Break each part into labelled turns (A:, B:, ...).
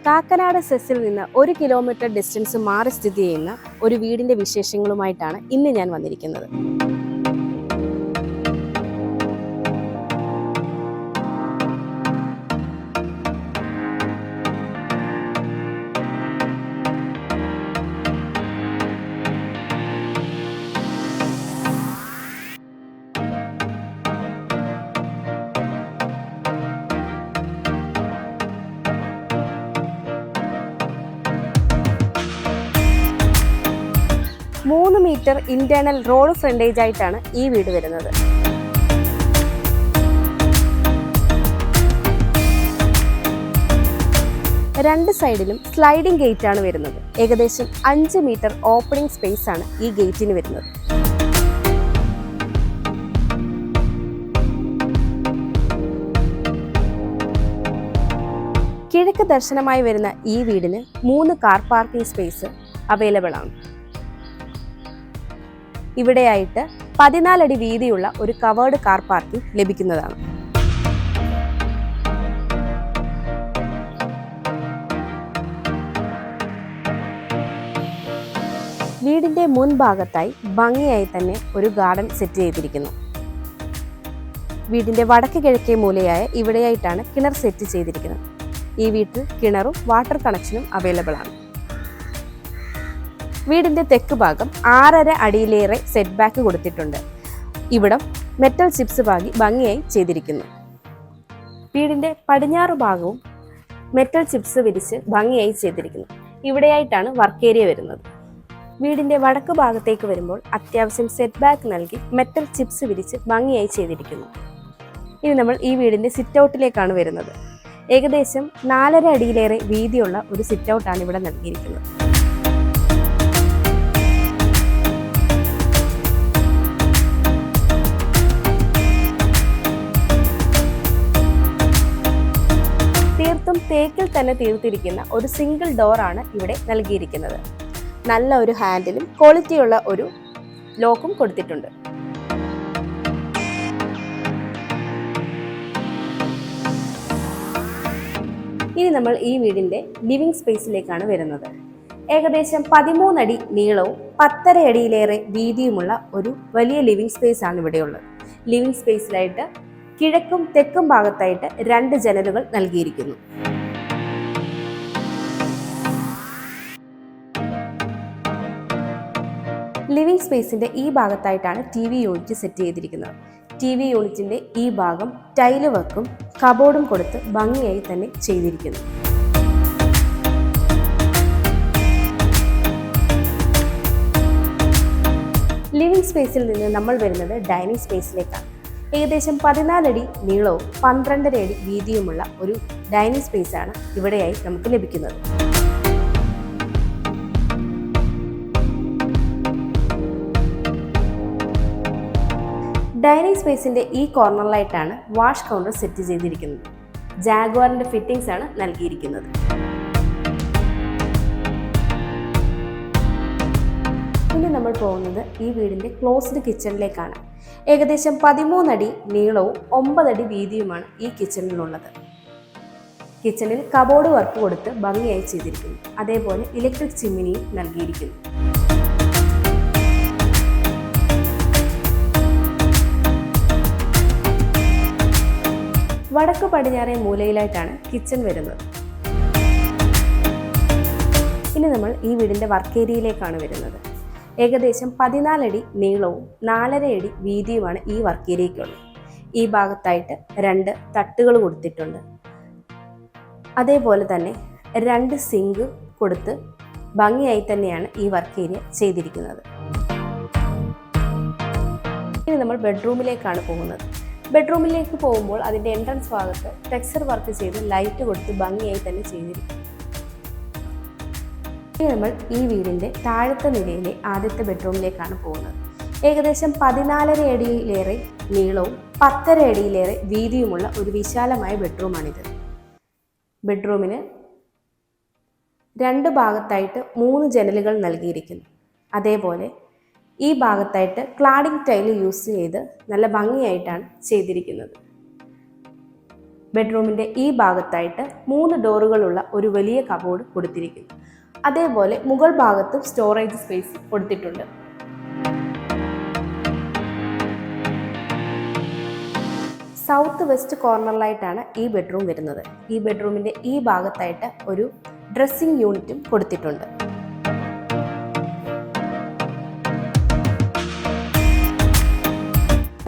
A: കാക്കനാട് സെസ്സിൽ നിന്ന് 1 kilometre distance മാറി സ്ഥിതി ചെയ്യുന്ന ഒരു വീടിന്റെ വിശേഷങ്ങളുമായിട്ടാണ് ഇന്ന് ഞാൻ വന്നിരിക്കുന്നത്. മൂന്ന് മീറ്റർ ഇന്റേണൽ റോഡ് ഫ്രണ്ടേജ് ആയിട്ടാണ് ഈ വീട് വരുന്നത്. രണ്ട് സൈഡിലും സ്ലൈഡിംഗ് ഗേറ്റ് ആണ് വരുന്നത്. ഏകദേശം 5 മീറ്റർ ഓപ്പണിംഗ് സ്പേസ് ആണ് ഈ ഗേറ്റിന് വരുന്നത്. കിഴക്ക് ദർശനമായി വരുന്ന ഈ വീടിന് 3 കാർ പാർക്കിംഗ് സ്പേസ് അവൈലബിൾ ആണ്. ഇവിടെയായിട്ട് 14 അടി വീതിയുള്ള ഒരു കവേർഡ് കാർ പാർക്കിംഗ് ലഭിക്കുന്നതാണ്. വീടിന്റെ മുൻഭാഗത്തായി ഭംഗിയായി തന്നെ ഒരു ഗാർഡൻ സെറ്റ് ചെയ്തിരിക്കുന്നു. വീടിന്റെ വടക്ക് കിഴക്കേ മൂലയായ ഇവിടെയായിട്ടാണ് കിണർ സെറ്റ് ചെയ്തിരിക്കുന്നത്. ഈ വീട്ടിൽ കിണറും വാട്ടർ കണക്ഷനും അവൈലബിൾ ആണ്. വീടിന്റെ തെക്ക് ഭാഗം 6.5 അടിയിലേറെ സെറ്റ് ബാക്ക് കൊടുത്തിട്ടുണ്ട്. ഇവിടം മെറ്റൽ ചിപ്സ് പാകി ഭംഗിയായി ചെയ്തിരിക്കുന്നു. വീടിന്റെ പടിഞ്ഞാറ് ഭാഗവും മെറ്റൽ ചിപ്സ് വിരിച്ച് ഭംഗിയായി ചെയ്തിരിക്കുന്നു. ഇവിടെയായിട്ടാണ് വർക്ക് ഏരിയ വരുന്നത്. വീടിന്റെ വടക്ക് ഭാഗത്തേക്ക് വരുമ്പോൾ അത്യാവശ്യം സെറ്റ് ബാക്ക് നൽകി മെറ്റൽ ചിപ്സ് വിരിച്ച് ഭംഗിയായി ചെയ്തിരിക്കുന്നു. ഇനി നമ്മൾ ഈ വീടിന്റെ സിറ്റ് ഔട്ടിലേക്കാണ് വരുന്നത്. ഏകദേശം 4.5 അടിയിലേറെ വീതിയുള്ള ഒരു സിറ്റ് ഔട്ടാണ് ഇവിടെ നൽകിയിരിക്കുന്നത്. തീർത്തും തേക്കിൽ തന്നെ തീർത്തിരിക്കുന്ന ഒരു സിംഗിൾ ഡോർ ആണ് ഇവിടെ നൽകിയിരിക്കുന്നത്. നല്ല ഒരു ഹാൻഡിലും ക്വാളിറ്റിയുള്ള ഒരു ലോക്കും കൊടുത്തിട്ടുണ്ട്. ഇനി നമ്മൾ ഈ വീടിന്റെ ലിവിംഗ് സ്പേസിലേക്കാണ് വരുന്നത്. ഏകദേശം 13 അടി നീളവും 10.5 അടിയിലേറെ വീതിയുമുള്ള ഒരു വലിയ ലിവിംഗ് സ്പേസ് ആണ് ഇവിടെയുള്ളത്. ലിവിംഗ് സ്പേസിലായിട്ട് കിഴക്കും തെക്കും ഭാഗത്തായിട്ട് 2 ജനലുകൾ നൽകിയിരിക്കുന്നു. ലിവിംഗ് സ്പേസിന്റെ ഈ ഭാഗത്തായിട്ടാണ് TV യൂണിറ്റ് സെറ്റ് ചെയ്തിരിക്കുന്നത്. TV യൂണിറ്റിന്റെ ഈ ഭാഗം ടൈല് വർക്കും കബോർഡും കൊടുത്ത് ഭംഗിയായി തന്നെ ചെയ്തിരിക്കുന്നു. ലിവിംഗ് സ്പേസിൽ നിന്ന് നമ്മൾ വരുന്നത് ഡൈനിങ് സ്പേസിലേക്കാണ്. ഏകദേശം 14 അടി നീളവും 12.5 അടി വീതിയുമുള്ള ഒരു ഡൈനിങ് സ്പേസ് ആണ് ഇവിടെയായി നമുക്ക് ലഭിക്കുന്നത്. ഡൈനിങ് സ്പേസിന്റെ ഈ കോർണറിലായിട്ടാണ് വാഷ് കൗണ്ടർ സെറ്റ് ചെയ്തിരിക്കുന്നത്. ജാഗ്വാറിന്റെ ഫിറ്റിംഗ്സ് ആണ് നൽകിയിരിക്കുന്നത്. ഇനി നമ്മൾ പോകുന്നത് ഈ വീടിന്റെ ക്ലോസ്ഡ് കിച്ചണിലേക്കാണ്. ഏകദേശം 13 അടി നീളവും 9 അടി വീതിയുമാണ് ഈ കിച്ചണിലുള്ളത്. കിച്ചണിൽ കബോർഡ് വർക്ക് കൊടുത്ത് ഭംഗിയായി ചെയ്തിരിക്കുന്നു. അതേപോലെ ഇലക്ട്രിക് ചിമ്മിനിയും നൽകിയിരിക്കുന്നു. വടക്ക് പടിഞ്ഞാറേ മൂലയിലായിട്ടാണ് കിച്ചൺ വരുന്നത്. ഇനി നമ്മൾ ഈ വീടിന്റെ വർക്ക് ഏരിയയിലേക്കാണ് വരുന്നത്. ഏകദേശം 14 അടി നീളവും 4.5 അടി വീതിയുമാണ് ഈ വർക്ക് ഏരിയയ്ക്കുള്ളത്. ഈ ഭാഗത്തായിട്ട് 2 തട്ടുകൾ കൊടുത്തിട്ടുണ്ട്. അതേപോലെ തന്നെ 2 സിങ്ക് കൊടുത്ത് ഭംഗിയായി തന്നെയാണ് ഈ വർക്ക് ഏരിയ ചെയ്തിരിക്കുന്നത്. ഇനി നമ്മൾ ബെഡ്റൂമിലേക്കാണ് പോകുന്നത്. ബെഡ്റൂമിലേക്ക് പോകുമ്പോൾ അതിൻ്റെ എൻട്രൻസ് ഭാഗത്ത് ടെക്സ്ചർ വർക്ക് ചെയ്ത് ലൈറ്റ് കൊടുത്ത് ഭംഗിയായി തന്നെ ചെയ്തിരിക്കും. ഇനി നമ്മൾ ഈ വീടിൻ്റെ താഴത്തെ നിലയിലെ ആദ്യത്തെ ബെഡ്റൂമിലേക്കാണ് പോകുന്നത്. ഏകദേശം 14.5 അടിയിലേറെ നീളവും 10.5 അടിയിലേറെ വീതിയുമുള്ള ഒരു വിശാലമായ ബെഡ്റൂമാണിത്. ബെഡ്റൂമിന് 2 ഭാഗത്തായിട്ട് 3 ജനലുകൾ നൽകിയിരിക്കുന്നു. അതേപോലെ ഈ ഭാഗത്തായിട്ട് ക്ലാഡിംഗ് ടൈല് യൂസ് ചെയ്ത് നല്ല ഭംഗിയായിട്ടാണ് ചെയ്തിരിക്കുന്നത്. ബെഡ്റൂമിൻ്റെ ഈ ഭാഗത്തായിട്ട് 3 ഡോറുകളുള്ള ഒരു വലിയ കബോർഡ് കൊടുത്തിരിക്കുന്നു. അതേപോലെ മുകൾ ഭാഗത്തും സ്റ്റോറേജ് സ്പേസ് കൊടുത്തിട്ടുണ്ട്. സൗത്ത് വെസ്റ്റ് കോർണറിലായിട്ടാണ് ഈ ബെഡ്റൂം വരുന്നത്. ഈ ബെഡ്റൂമിൻ്റെ ഈ ഭാഗത്തായിട്ട് ഒരു ഡ്രസ്സിംഗ് യൂണിറ്റും കൊടുത്തിട്ടുണ്ട്.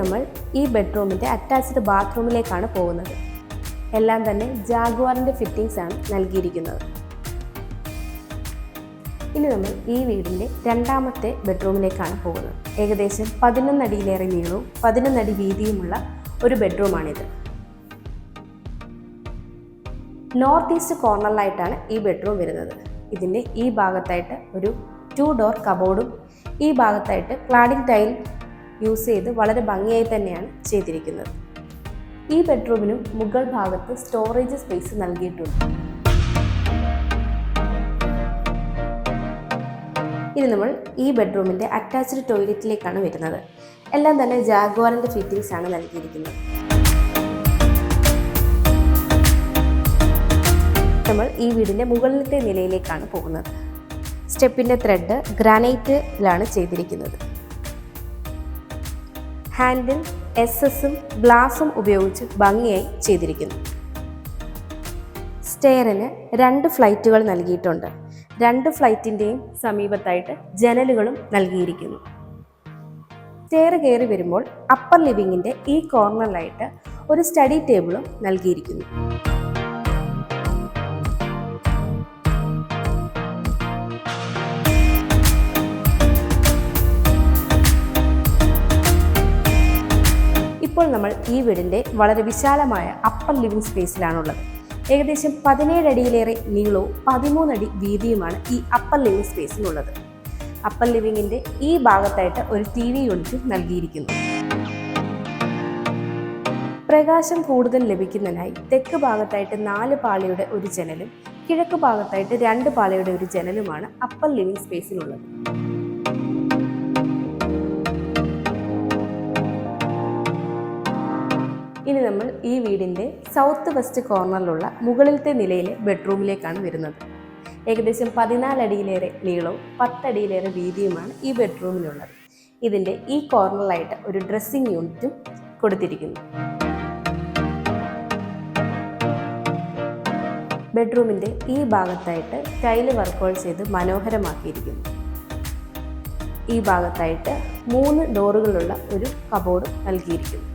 A: നമ്മൾ ഈ ബെഡ്റൂമിൻ്റെ അറ്റാച്ച്ഡ് ബാത്റൂമിലേക്കാണ് പോകുന്നത്. എല്ലാം തന്നെ ജാഗ്വാറിൻ്റെ ഫിറ്റിംഗ്സ് ആണ് നൽകിയിരിക്കുന്നത്. ഇനി നമ്മൾ ഈ വീടിൻ്റെ രണ്ടാമത്തെ ബെഡ്റൂമിലേക്കാണ് പോകുന്നത്. ഏകദേശം 11 അടിയിലേറെ നീളവും 11 അടി വീതിയുമുള്ള ഒരു ബെഡ്റൂമാണിത്. നോർത്ത് ഈസ്റ്റ് കോർണറിലായിട്ടാണ് ഈ ബെഡ്റൂം വരുന്നത്. ഇതിൻ്റെ ഈ ഭാഗത്തായിട്ട് ഒരു 2 ഡോർ കബോർഡും ഈ ഭാഗത്തായിട്ട് ക്ലാഡിംഗ് ടൈൽ യൂസ് ചെയ്ത് വളരെ ഭംഗിയായി തന്നെയാണ് ചെയ്തിരിക്കുന്നത്. ഈ ബെഡ്റൂമിനും മുകൾ ഭാഗത്ത് സ്റ്റോറേജ് സ്പേസ് നൽകിയിട്ടുണ്ട്. ഇനി നമ്മൾ ഈ ബെഡ്റൂമിൻ്റെ അറ്റാച്ച്ഡ് ടോയ്ലറ്റിലേക്കാണ് വരുന്നത്. എല്ലാം തന്നെ ജാഗ്വാറിൻ്റെ ഫിറ്റിംഗ്സ് ആണ് നൽകിയിരിക്കുന്നത്. നമ്മൾ ഈ വീടിൻ്റെ മുകളിലത്തെ നിലയിലേക്കാണ് പോകുന്നത്. സ്റ്റെപ്പിൻ്റെ ത്രെഡ് ഗ്രാനൈറ്റിലാണ് ചെയ്തിരിക്കുന്നത്. ഹാൻഡിൽ SS-ഉം ഗ്ലാസും ഉപയോഗിച്ച് ഭംഗിയായി ചെയ്തിരിക്കുന്നു. സ്റ്റെയറിന് 2 ഫ്ലൈറ്റുകൾ നൽകിയിട്ടുണ്ട്. 2 ഫ്ലൈറ്റിൻ്റെയും സമീപത്തായിട്ട് ജനലുകളും നൽകിയിരിക്കുന്നു. സ്റ്റെയർ കയറി വരുമ്പോൾ അപ്പർ ലിവിങ്ങിൻ്റെ ഈ കോർണറിലായിട്ട് ഒരു സ്റ്റഡി ടേബിളും നൽകിയിരിക്കുന്നു. ഇപ്പോൾ നമ്മൾ ഈ വീടിൻ്റെ വളരെ വിശാലമായ അപ്പർ ലിവിംഗ് സ്പേസിലാണുള്ളത്. ഏകദേശം 17 അടിയിലേറെ നീളവും 13 അടി വീതിയുമാണ് ഈ അപ്പർ ലിവിംഗ് സ്പേസിലുള്ളത്. അപ്പർ ലിവിങ്ങിൻ്റെ ഈ ഭാഗത്തായിട്ട് ഒരു TV യൂണിറ്റും നൽകിയിരിക്കുന്നു. പ്രകാശം കൂടുതൽ ലഭിക്കുന്നതിനായി തെക്ക് ഭാഗത്തായിട്ട് 4 പാളിയുടെ ഒരു ജനലും കിഴക്ക് ഭാഗത്തായിട്ട് 2 പാളിയുടെ ഒരു ജനലുമാണ് അപ്പർ ലിവിംഗ് സ്പേസിലുള്ളത്. ഇനി നമ്മൾ ഈ വീടിൻ്റെ സൗത്ത് വെസ്റ്റ് കോർണറിലുള്ള മുകളിലത്തെ നിലയിലെ ബെഡ്റൂമിലേക്കാണ് വരുന്നത്. ഏകദേശം 14 അടിയിലേറെ നീളവും 10 അടിയിലേറെ വീതിയുമാണ് ഈ ബെഡ്റൂമിനുള്ളത്. ഇതിൻ്റെ ഈ കോർണറിലായിട്ട് ഒരു ഡ്രസ്സിംഗ് യൂണിറ്റും കൊടുത്തിരിക്കുന്നു. ബെഡ്റൂമിൻ്റെ ഈ ഭാഗത്തായിട്ട് ടൈല് വർക്കുകൾ ചെയ്ത് മനോഹരമാക്കിയിരിക്കുന്നു. ഈ ഭാഗത്തായിട്ട് 3 ഡോറുകളുള്ള ഒരു കബോർഡ് നൽകിയിരിക്കുന്നു.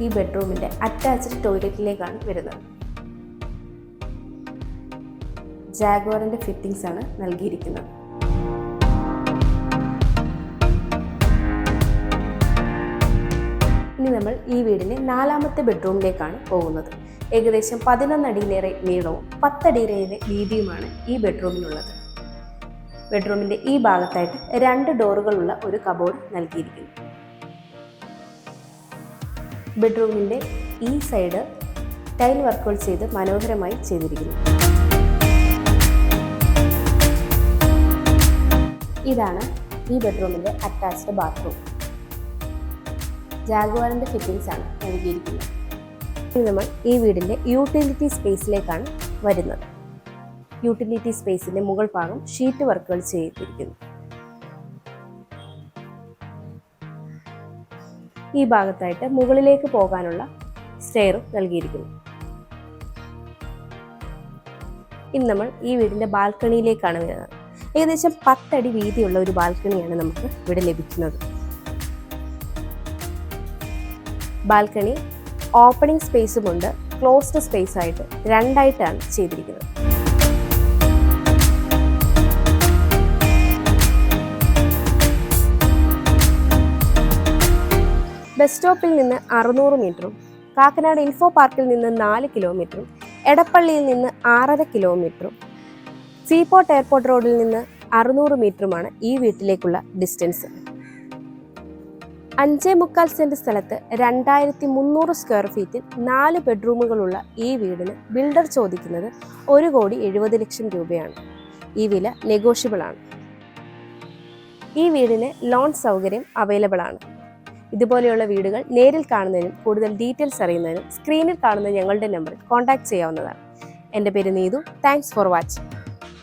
A: ഈ ബെഡ്റൂമിൻ്റെ അറ്റാച്ച്ഡ് ടോയ്ലറ്റിലേക്കാണ് വരുന്നത്. ജാഗ്വാറിൻ്റെ ഫിറ്റിംഗ്സ് ആണ് നൽകിയിരിക്കുന്നത്. ഇനി നമ്മൾ ഈ വീടിൻ്റെ 4ാമത്തെ ബെഡ്റൂമിലേക്കാണ് പോകുന്നത്. ഏകദേശം 11 അടിയിലേറെ നീളവും 10 അടിയിലേറെ വീതിയുമാണ് ഈ ബെഡ്റൂമിനുള്ളത്. ബെഡ്റൂമിൻ്റെ ഈ ഭാഗത്തായിട്ട് 2 ഡോറുകളുള്ള ഒരു കബോർഡ് നൽകിയിരിക്കുന്നു. ബെഡ്റൂമിൻ്റെ ഈ സൈഡ് ടൈൽ വർക്കുകൾ ചെയ്ത് മനോഹരമായി ചെയ്തിരിക്കുന്നു. ഇതാണ് ഈ ബെഡ്റൂമിൻ്റെ അറ്റാച്ച്ഡ് ബാത്റൂം. ജാഗ്വാറിൻ്റെ ഫിറ്റിംഗ്സ് ആണ് നൽകിയിരിക്കുന്നത്. ഇനി നമ്മൾ ഈ വീടിൻ്റെ യൂട്ടിലിറ്റി സ്പേസിലേക്കാണ് വരുന്നത്. യൂട്ടിലിറ്റി സ്പേസിൻ്റെ മുകൾ ഭാഗം ഷീറ്റ് വർക്കുകൾ ചെയ്തിരിക്കുന്നു. ഈ ഭാഗത്തായിട്ട് മുകളിലേക്ക് പോകാനുള്ള സ്റ്റെയറും നൽകിയിരിക്കുന്നു. ഇനി നമ്മൾ ഈ വീടിൻ്റെ ബാൽക്കണിയിലേക്കാണ് വരുന്നത്. ഏകദേശം 10 അടി വീതിയുള്ള ഒരു ബാൽക്കണിയാണ് നമുക്ക് ഇവിടെ ലഭിക്കുന്നത്. ബാൽക്കണി ഓപ്പണിംഗ് സ്പേസുമുണ്ട്, ക്ലോസ്ഡ് സ്പേസ് ആയിട്ട് 2ആയിട്ടാണ് ചെയ്തിരിക്കുന്നത്. ബസ് സ്റ്റോപ്പിൽ നിന്ന് 600 മീറ്ററും കാക്കനാട് ഇൻഫോ പാർക്കിൽ നിന്ന് 4 കിലോമീറ്ററും എടപ്പള്ളിയിൽ നിന്ന് 6.5 കിലോമീറ്ററും സീപോർട്ട് എയർപോർട്ട് റോഡിൽ നിന്ന് 600 മീറ്ററുമാണ് ഈ വീട്ടിലേക്കുള്ള ഡിസ്റ്റൻസ്. 5.25 സെന്റ് സ്ഥലത്ത് 2300 സ്ക്വയർ ഫീറ്റിൽ 4 ബെഡ്റൂമുകളുള്ള ഈ വീടിന് ബിൽഡർ ചോദിക്കുന്നത് 1,70,00,000 രൂപയാണ്. ഈ വില നെഗോഷ്യബിൾ ആണ്. ഈ വീടിന് ലോൺ സൗകര്യം അവൈലബിൾ ആണ്. ഇതുപോലെയുള്ള വീടുകൾ നേരിൽ കാണുന്നതിനും കൂടുതൽ ഡീറ്റെയിൽസ് അറിയുന്നതിനും സ്ക്രീനിൽ കാണുന്ന ഞങ്ങളുടെ നമ്പറിൽ കോൺടാക്ട് ചെയ്യാവുന്നതാണ്. എൻ്റെ പേര് നീതു. Thanks for watching.